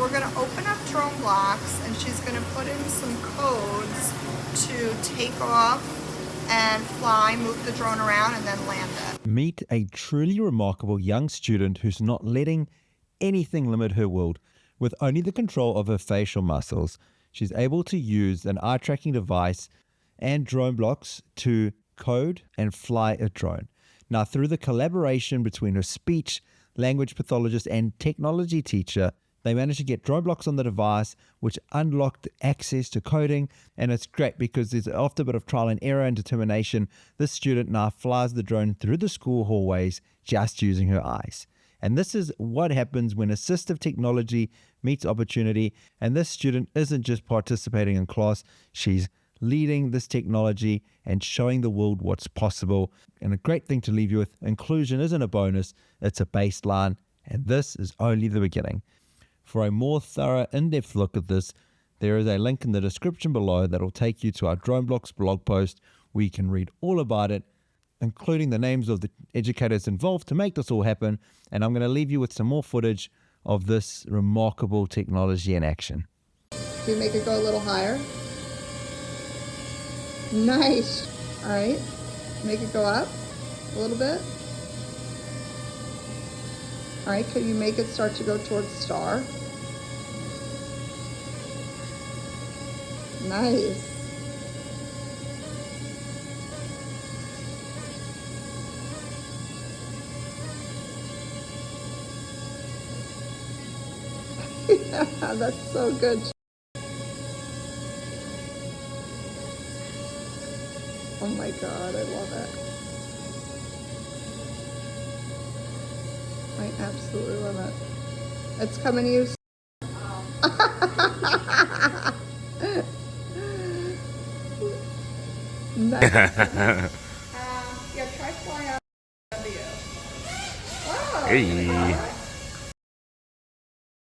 we're going to open up DroneBlocks, and she's going to put in some codes to take off and fly, move the drone around, and then land it. Meet a truly remarkable young student who's not letting anything limit her world. With only the control of her facial muscles, she's able to use an eye-tracking device and DroneBlocks to code and fly a drone. Now, through the collaboration between her speech, language pathologist, and technology teacher, they managed to get DroneBlocks on the device, which unlocked access to coding. And it's great because after a bit of trial and error and determination, this student now flies the drone through the school hallways just using her eyes. And this is what happens when assistive technology meets opportunity. And this student isn't just participating in class, she's leading this technology and showing the world what's possible. And a great thing to leave you with, inclusion isn't a bonus, it's a baseline. And this is only the beginning. For a more thorough, in-depth look at this, there is a link in the description below that will take you to our DroneBlocks blog post where you can read all about it, including the names of the educators involved to make this all happen. And I'm going to leave you with some more footage of this remarkable technology in action. Do you make it go a little higher? Nice. All right. Make it go up a little bit. All right, can you make it start to go towards the star? Nice. Yeah, that's so good. Oh my God, I love it. I absolutely love it. It's coming to you. Nice. Yeah, try flying out of you. Oh, hey.